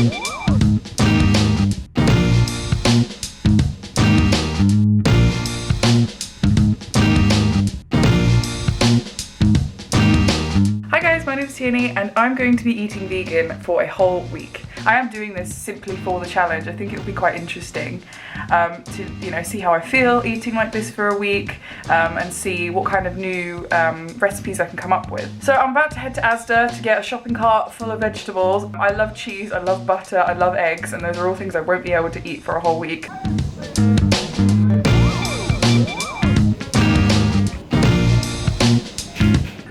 Hi guys, my name is Tierney and I'm going to be eating vegan for a whole week. I am doing this simply for the challenge. I think it will be quite interesting to see how I feel eating like this for a week and see what kind of new recipes I can come up with. So I'm about to head to Asda to get a shopping cart full of vegetables. I love cheese, I love butter, I love eggs, and those are all things I won't be able to eat for a whole week.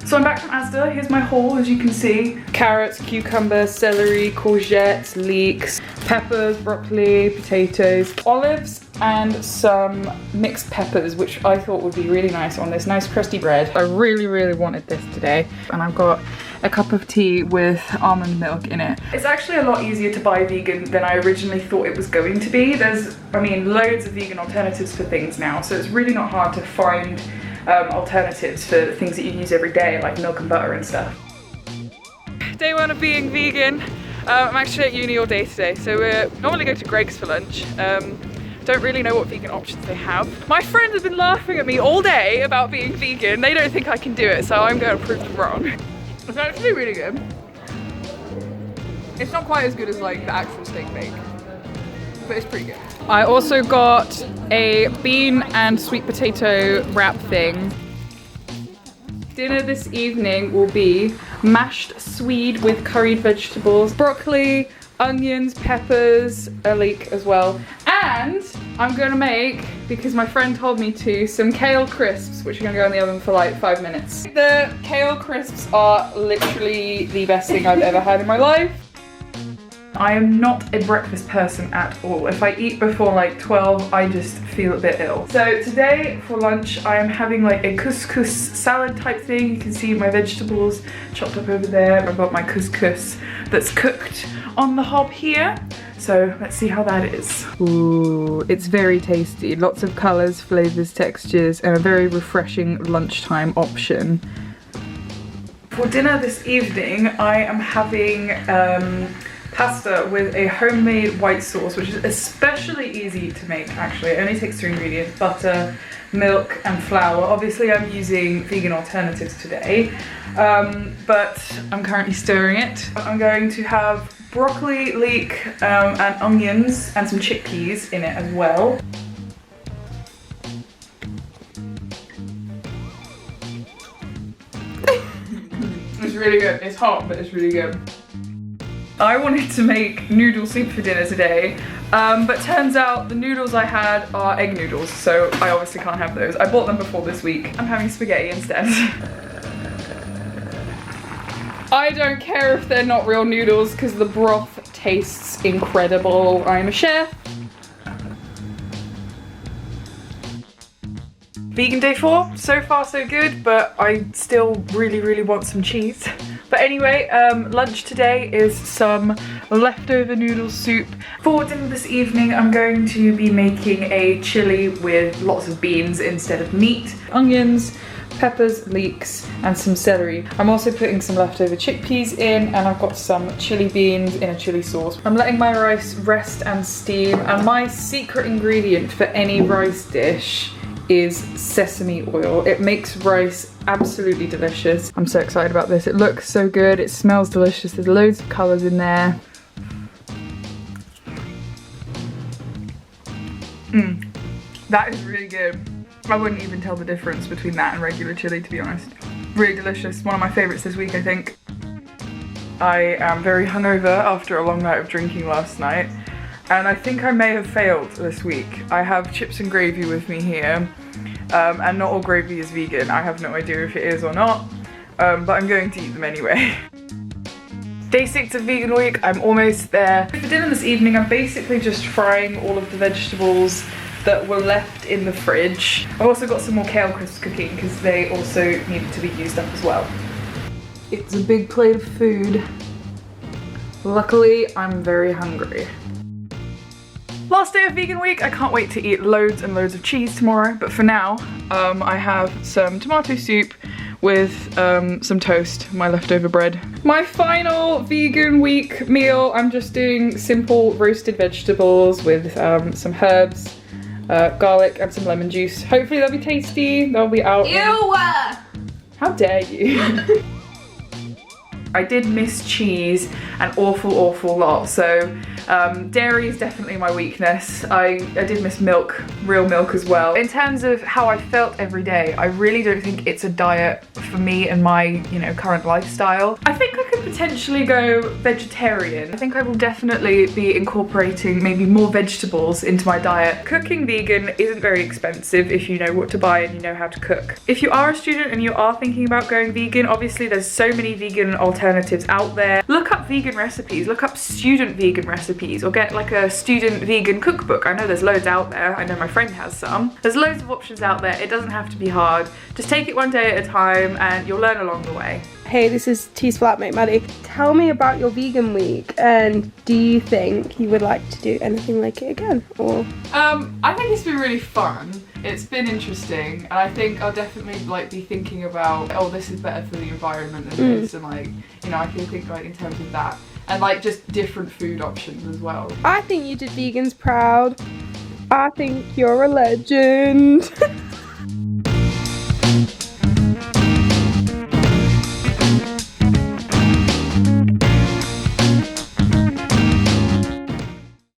So I'm back from Asda. Here's my haul, as you can see. Carrots, cucumbers, celery, courgettes, leeks, peppers, broccoli, potatoes, olives, and some mixed peppers, which I thought would be really nice on this nice crusty bread. I really wanted this today. And I've got a cup of tea with almond milk in it. It's actually a lot easier to buy vegan than I originally thought it was going to be. There's, loads of vegan alternatives for things now, so it's really not hard to find alternatives for things that you use every day, like milk and butter and stuff. Day one of being vegan. I'm actually at uni all day today, so we normally go to Greg's for lunch. Don't really know what vegan options they have. My friends have been laughing at me all day about being vegan. They don't think I can do it, so I'm going to prove them wrong. It's actually really good. It's not quite as good as like the actual steak bake, but it's pretty good. I also got a bean and sweet potato wrap thing. Dinner this evening will be mashed swede with curried vegetables, broccoli, onions, peppers, a leek as well. And I'm gonna make, because my friend told me to, some kale crisps, which are gonna go in the oven for like 5 minutes. The kale crisps are literally the best thing I've ever had in my life. I am not a breakfast person at all. If I eat before like 12, I just feel a bit ill. So today for lunch, I am having like a couscous salad type thing. You can see my vegetables chopped up over there. I've got my couscous that's cooked on the hob here. So let's see how that is. Ooh, it's very tasty. Lots of colors, flavors, textures, and a very refreshing lunchtime option. For dinner this evening, I am having pasta with a homemade white sauce, which is especially easy to make actually. It only takes 3 ingredients, butter, milk and flour. Obviously I'm using vegan alternatives today, but I'm currently stirring it. I'm going to have broccoli, leek and onions and some chickpeas in it as well. It's really good. It's hot, but it's really good. I wanted to make noodle soup for dinner today, but turns out the noodles I had are egg noodles, so I obviously can't have those. I bought them before this week. I'm having spaghetti instead. I don't care if they're not real noodles because the broth tastes incredible. I'm a chef. Vegan day 4, so far so good, but I still really want some cheese. But anyway, lunch today is some leftover noodle soup. For dinner this evening, I'm going to be making a chilli with lots of beans instead of meat. Onions, peppers, leeks, and some celery. I'm also putting some leftover chickpeas in, and I've got some chili beans in a chili sauce. I'm letting my rice rest and steam, and my secret ingredient for any rice dish is sesame oil. It makes rice absolutely delicious. I'm so excited about this. It looks so good. It smells delicious. There's loads of colors in there. That is really good. I wouldn't even tell the difference between that and regular chili, to be honest. Really delicious. One of my favorites this week, I think. I am very hungover after a long night of drinking last night, and I think I may have failed this week. I have chips and gravy with me here, and not all gravy is vegan. I have no idea if it is or not, but I'm going to eat them anyway. Day 6 of vegan week, I'm almost there. For dinner this evening, I'm basically just frying all of the vegetables that were left in the fridge. I've also got some more kale crisps cooking because they also needed to be used up as well. It's a big plate of food. Luckily, I'm very hungry. Last day of vegan week. I can't wait to eat loads and loads of cheese tomorrow, but for now, I have some tomato soup with some toast, my leftover bread. My final vegan week meal, I'm just doing simple roasted vegetables with some herbs, garlic and some lemon juice. Hopefully they'll be tasty, they'll be out. Ew! How dare you? I did miss cheese an awful lot, so dairy is definitely my weakness. I did miss milk, real milk as well. In terms of how I felt every day, I really don't think it's a diet for me and my, you know, current lifestyle. I think I could potentially go vegetarian. I think I will definitely be incorporating maybe more vegetables into my diet. Cooking vegan isn't very expensive if you know what to buy and you know how to cook. If you are a student and you are thinking about going vegan, obviously there's so many vegan alternatives out there. Look up vegan recipes, look up student vegan recipes, or get like a student vegan cookbook. I know there's loads out there. I know my friend has some. There's loads of options out there. It doesn't have to be hard. Just take it one day at a time and you'll learn along the way. Hey, this is T's flatmate Maddie. Tell me about your vegan week, and do you think you would like to do anything like it again, or? I think it's been really fun. It's been interesting, and I think I'll definitely like be thinking about, oh, this is better for the environment than this, and like, you know, I can think like in terms of that, and like just different food options as well. I think you did vegans proud. I think you're a legend.